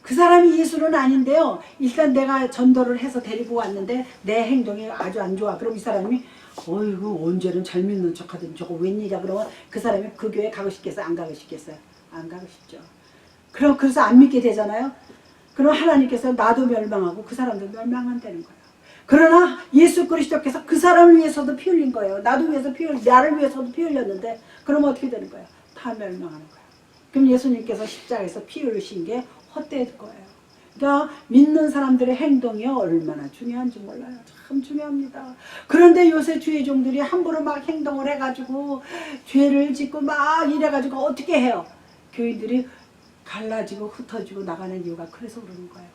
그 사람이 예수는 아닌데요, 일단 내가 전도를 해서 데리고 왔는데 내 행동이 아주 안 좋아. 그럼 이 사람이 어이구 언제는 잘 믿는 척하더니 저거 웬일이야. 그러면 그 사람이 그 교회 가고 싶겠어요? 안 가고 싶겠어요? 안 가고 싶죠. 그래서 안 믿게 되잖아요. 그럼 하나님께서 나도 멸망하고 그 사람도 멸망한다는 거예요. 그러나 예수 그리스도께서 그 사람을 위해서도 피 흘린 거예요. 나를 위해서도 피 흘렸는데, 그러면 어떻게 되는 거예요? 다 멸망하는 거예요. 그럼 예수님께서 십자가에서 피 흘리신 게 헛될 거예요. 그러니까 믿는 사람들의 행동이 얼마나 중요한지 몰라요. 참 중요합니다. 그런데 요새 주의 종들이 함부로 막 행동을 해가지고 죄를 짓고 막 이래가지고 어떻게 해요? 교인들이 갈라지고 흩어지고 나가는 이유가 그래서 그러는 거예요.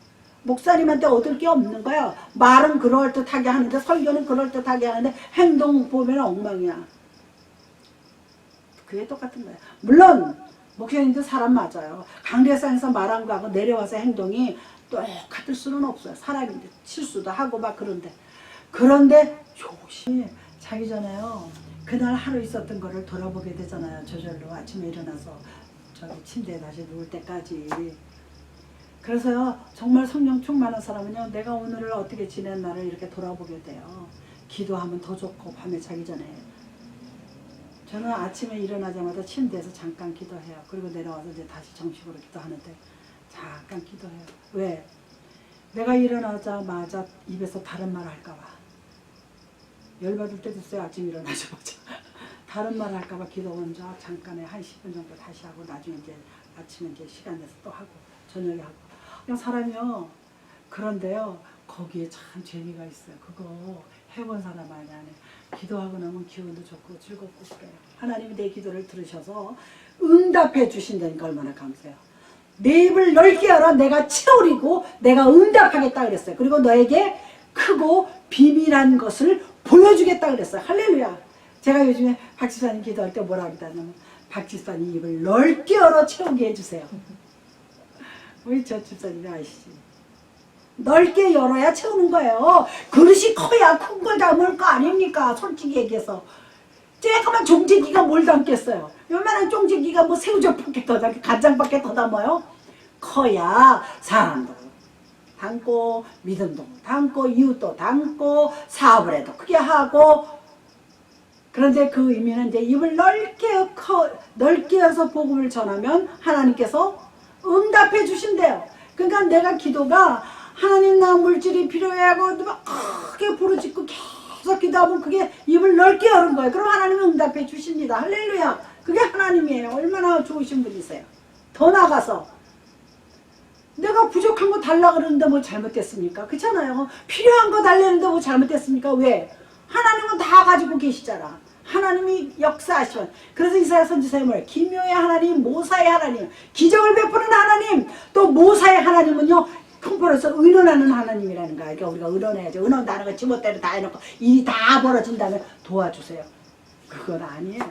목사님한테 얻을 게 없는 거예요. 말은 그럴듯하게 하는데, 설교는 그럴듯하게 하는데 행동 보면 엉망이야. 그게 똑같은 거예요. 물론 목사님도 사람 맞아요. 강대상에서 말한 거하고 내려와서 행동이 똑같을 수는 없어요. 사람인데 실수도 하고 막 그런데 조심히 자기 전에요, 그날 하루 있었던 거를 돌아보게 되잖아요. 저절로 아침에 일어나서 저기 침대에 다시 누울 때까지. 그래서요, 정말 성령 충만한 사람은요, 내가 오늘을 어떻게 지냈나를 이렇게 돌아보게 돼요. 기도하면 더 좋고, 밤에 자기 전에. 저는 아침에 일어나자마자 침대에서 잠깐 기도해요. 그리고 내려와서 이제 다시 정식으로 기도하는데 잠깐 기도해요. 왜? 내가 일어나자마자 입에서 다른 말 할까 봐. 열받을 때도 있어요. 아침 일어나자마자. 다른 말 할까봐 기도 먼저 잠깐에 한 10분 정도 다시 하고, 나중에 이제 아침에 이제 시간 내서 또 하고, 저녁에 하고. 그냥 사람이요. 그런데요, 거기에 참 재미가 있어요. 그거 해본 사람 많이 안 해요. 기도하고 나면 기분도 좋고 즐겁고 그래요. 하나님이 내 기도를 들으셔서 응답해 주신다니까 얼마나 감사해요. 내 입을 넓게 열어 내가 채우리고 내가 응답하겠다 그랬어요. 그리고 너에게 크고 비밀한 것을 보여주겠다 그랬어요. 할렐루야. 제가 요즘에 박 집사님 기도할 때 뭐라 그러냐면, 박 집사님 입을 넓게 열어 채우게 해주세요. 우리 저 집사님이 아시지? 넓게 열어야 채우는 거예요. 그릇이 커야 큰 걸 담을 거 아닙니까? 솔직히 얘기해서. 쬐끄만 종지기가 뭘 담겠어요? 요만한 종지기가 뭐 새우젓밖에 더 담고 간장밖에 더 담아요? 커야 사람도 담고 믿음도 담고 이웃도 담고 사업을 해도 크게 하고. 그런데 그 의미는 이제 입을 넓게 해서 복음을 전하면 하나님께서 응답해 주신대요. 그러니까 내가 기도가 하나님 나 물질이 필요해하고 막 크게 부르짖고 계속 기도하면 그게 입을 넓게 여는 거예요. 그럼 하나님은 응답해 주십니다. 할렐루야. 그게 하나님이에요. 얼마나 좋으신 분이세요. 더 나가서 내가 부족한 거 달라 그러는데 뭐 잘못됐습니까? 그렇잖아요. 필요한 거 달라는데 뭐 잘못됐습니까? 왜? 하나님은 다 가지고 계시잖아. 하나님이 역사하시면. 그래서 이사야 선지자의 말, 기묘의 하나님, 모사의 하나님, 기적을 베푸는 하나님, 또 모사의 하나님은요, 통포로서 의논하는 하나님이라는 거야. 그러니까 우리가 의논해야죠. 의논다는 거 지멋대로 다 해놓고 일이 다 벌어진다면 도와주세요. 그건 아니에요.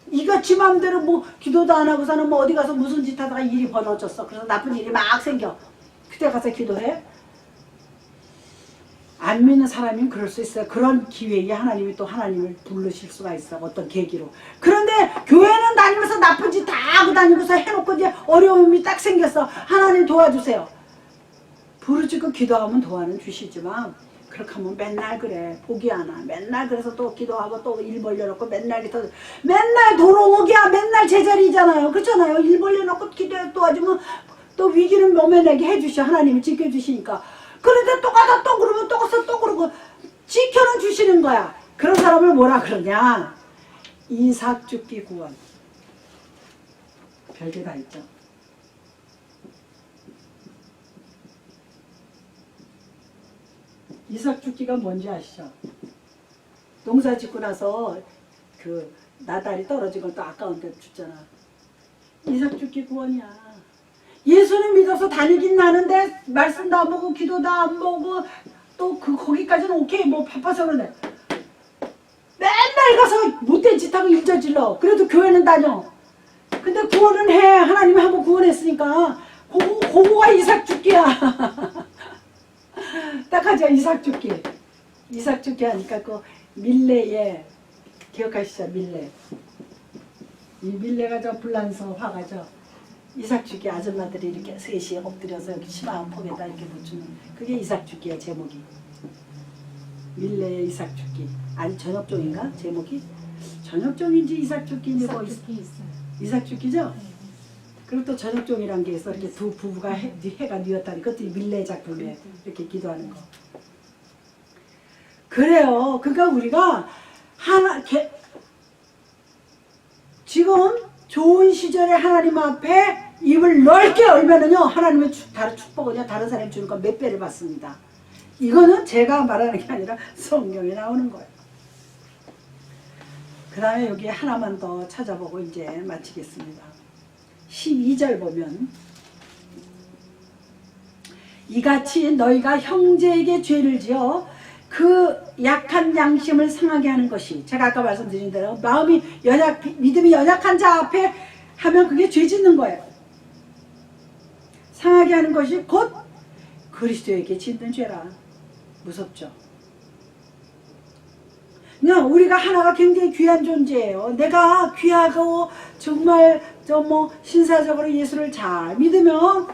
이거 지 맘대로 뭐 기도도 안 하고서는 뭐 어디 가서 무슨 짓 하다가 일이 벌어졌어. 그래서 나쁜 일이 막 생겨. 그때 가서 기도해? 안 믿는 사람이면 그럴 수 있어요. 그런 기회에 하나님이 또 하나님을 부르실 수가 있어. 어떤 계기로. 그런데 교회는 다니면서 나쁜 짓 다 하고 다니고서 해놓고 이제 어려움이 딱 생겼어. 하나님 도와주세요. 부르짖고 기도하면 도와는 주시지만 그렇게 하면 맨날 그래. 포기 안 하. 맨날 그래서 또 기도하고 또 일 벌려놓고 맨날 도로오기야. 맨날 제자리잖아요. 그렇잖아요. 일 벌려놓고 기도해 도와주면 또 위기는 모면하게 해주셔. 하나님이 지켜주시니까. 그런데 또 가다 또 그러면 또 가서 또 그러고 지켜는 주시는 거야. 그런 사람을 뭐라 그러냐. 이삭 죽기 구원. 별게 다 있죠. 이삭 죽기가 뭔지 아시죠? 농사 짓고 나서 그 나달이 떨어진 걸 또 아까운데 죽잖아. 이삭 죽기 구원이야. 예수님 믿어서 다니긴 나는데 말씀도 안 보고 기도도 안 보고 또 거기까지는 오케이 뭐 바빠서 그러네. 맨날 가서 못된 짓 하고 일저질러. 그래도 교회는 다녀. 근데 구원은 해. 하나님이 한번 구원했으니까 그거가 이삭 죽기야. 딱 하죠. 이삭 죽기. 이삭 죽기 하니까 그 밀레에 기억하시죠? 밀레. 이 밀레가 저 불란서 화가죠. 이삭 죽기 아줌마들이 이렇게 셋이 엎드려서 이렇게 치마 폭에다 이렇게 붙이는 그게 이삭 죽기야 제목이. 밀레의 이삭 죽기. 아니 저녁종인가 제목이? 저녁종인지 이삭 죽기인지 뭐 이삭 죽기죠? 그리고 또 저녁종이란 게 있어. 이렇게 두 부부가 해가 뉘었다니 그것도 밀레 작품에 이렇게 기도하는 거. 그래요. 그러니까 우리가 지금 좋은 시절에 하나님 앞에 입을 넓게 열면은요 하나님의 다른 축복은요 다른 사람이 주는 건 몇 배를 받습니다. 이거는 제가 말하는 게 아니라 성경에 나오는 거예요. 그 다음에 여기 하나만 더 찾아보고 이제 마치겠습니다. 12절 보면 이같이 너희가 형제에게 죄를 지어 그 약한 양심을 상하게 하는 것이 제가 아까 말씀드린 대로 믿음이 연약한 자 앞에 하면 그게 죄 짓는 거예요. 상하게 하는 것이 곧 그리스도에게 짓는 죄라. 무섭죠. 그냥 우리가 하나가 굉장히 귀한 존재예요. 내가 귀하고 정말 신사적으로 예수를 잘 믿으면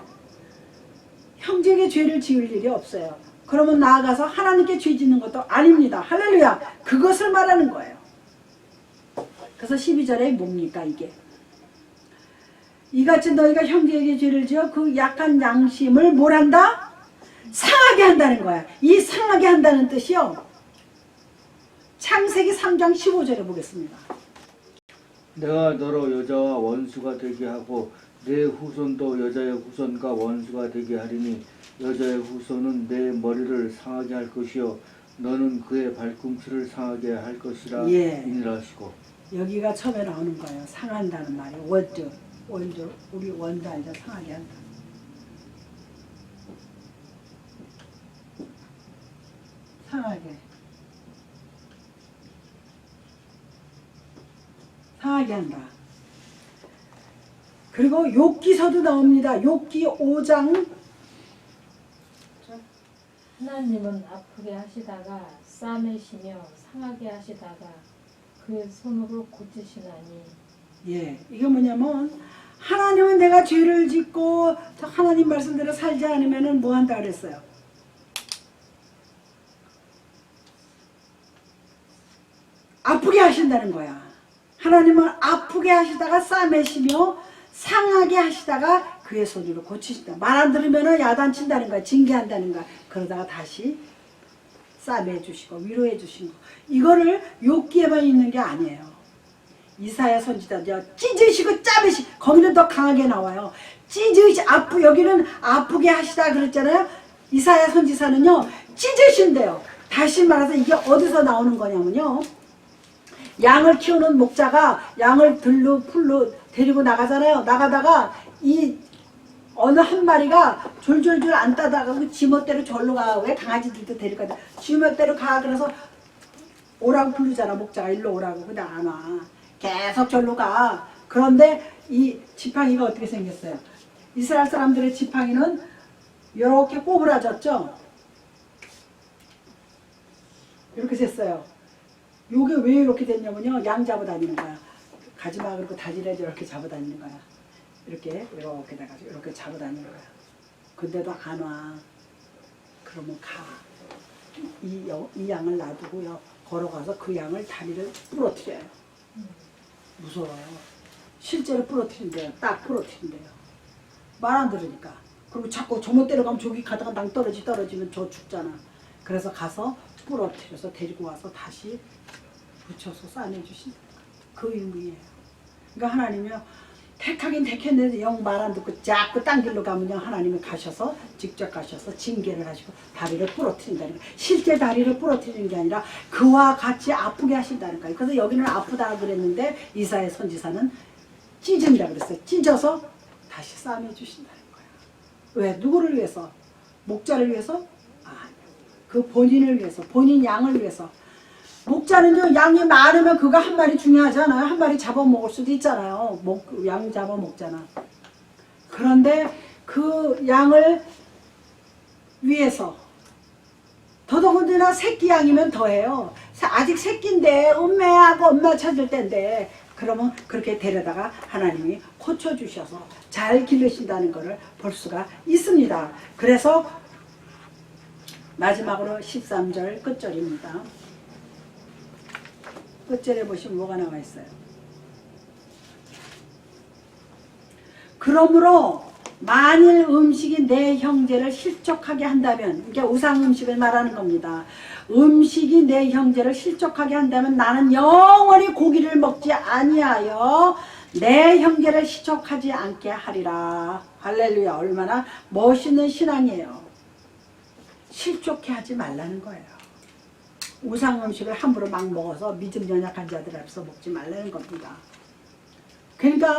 형제에게 죄를 지을 일이 없어요. 그러면 나아가서 하나님께 죄 짓는 것도 아닙니다. 할렐루야. 그것을 말하는 거예요. 그래서 12절에 뭡니까 이게. 이같이 너희가 형제에게 죄를 지어 그 약한 양심을 뭘 한다? 상하게 한다는 거야. 이 상하게 한다는 뜻이요. 창세기 3장 15절에 보겠습니다. 내가 너로 여자와 원수가 되게 하고 내 후손도 여자의 후손과 원수가 되게 하리니 여자의 후손은 내 머리를 상하게 할 것이요 너는 그의 발꿈치를 상하게 할 것이라 예. 인일하시고. 여기가 처음에 나오는 거예요. 상한다는 말이 원주 우리 원도 아니라 상하게 한다. 상하게 한다. 그리고 욥기서도 나옵니다. 욥기 5장. 하나님은 아프게 하시다가 싸매시며 상하게 하시다가 그 손으로 고치시나니. 예, 이게 뭐냐면 하나님은 내가 죄를 짓고 하나님 말씀대로 살지 않으면 뭐 한다 그랬어요? 아프게 하신다는 거야. 하나님은 아프게 하시다가 싸매시며 상하게 하시다가 그의 소리로 고치신다. 말 안 들으면 야단친다는 거야. 징계한다는 거야. 그러다가 다시 싸매 주시고 위로해 주신 거. 이거를 욥기에만 있는 게 아니에요. 이사야 선지자도 찢으시고 짜매시, 거기는 더 강하게 나와요. 찢으시, 여기는 아프게 하시다 그랬잖아요. 이사야 선지자는요, 찢으신대요. 다시 말해서 이게 어디서 나오는 거냐면요. 양을 키우는 목자가 양을 들로 풀로 데리고 나가잖아요. 나가다가 이 어느 한 마리가 졸졸졸 안 따다가 그 지멋대로 절로 가. 왜 강아지들도 데리고 가? 지멋대로 가. 그래서 오라고 부르잖아. 목자가 일로 오라고. 근데 안 와. 계속 절로 가. 그런데 이 지팡이가 어떻게 생겼어요? 이스라엘 사람들의 지팡이는 이렇게 꼬부라졌죠? 이렇게 됐어요. 요게 왜 이렇게 됐냐면요. 양 잡아 다니는 거야. 가지마 그러고 다리를 이렇게 잡아 다니는 거야. 이렇게 돼가지고 이렇게 잡아 다니는 거야. 근데도 안 와. 그러면 가. 이 양을 놔두고요. 걸어가서 그 양을 다리를 부러뜨려요. 무서워요. 실제로 부러뜨린대요. 딱 부러뜨린대요. 말 안 들으니까. 그리고 자꾸 저멋대로 가면 저기 가다가 낭 떨어지면 저 죽잖아. 그래서 가서 부러뜨려서 데리고 와서 다시 붙여서 싸내주신다. 그 의미예요. 그러니까 하나님이요. 택하긴 택했는데 영 말 안 듣고 자꾸 딴 길로 가면요. 하나님이 가셔서 직접 가셔서 징계를 하시고 다리를 부러뜨린다는 거예요. 실제 다리를 부러뜨리는 게 아니라 그와 같이 아프게 하신다는 거예요. 그래서 여기는 아프다 그랬는데 이사야 선지자는 찢은다 그랬어요. 찢어서 다시 싸매 주신다는 거예요. 왜? 누구를 위해서? 목자를 위해서? 아니요. 그 본인을 위해서, 본인 양을 위해서. 목자는요, 양이 많으면 그거 한 마리 중요하지 않아요? 한 마리 잡아먹을 수도 있잖아요. 양 잡아먹잖아. 그런데 그 양을 위해서, 더더군다나 새끼 양이면 더해요. 아직 새끼인데, 음매하고 엄마 찾을 때인데, 그러면 그렇게 데려다가 하나님이 고쳐주셔서 잘 기르신다는 것을 볼 수가 있습니다. 그래서 마지막으로 13절 끝절입니다. 끝절에 보시면 뭐가 나와 있어요? 그러므로 만일 음식이 내 형제를 실족하게 한다면, 이게 우상 음식을 말하는 겁니다. 음식이 내 형제를 실족하게 한다면 나는 영원히 고기를 먹지 아니하여 내 형제를 실족하지 않게 하리라. 할렐루야. 얼마나 멋있는 신앙이에요. 실족해 하지 말라는 거예요. 우상 음식을 함부로 막 먹어서 믿음 연약한 자들 앞에서 먹지 말라는 겁니다. 그러니까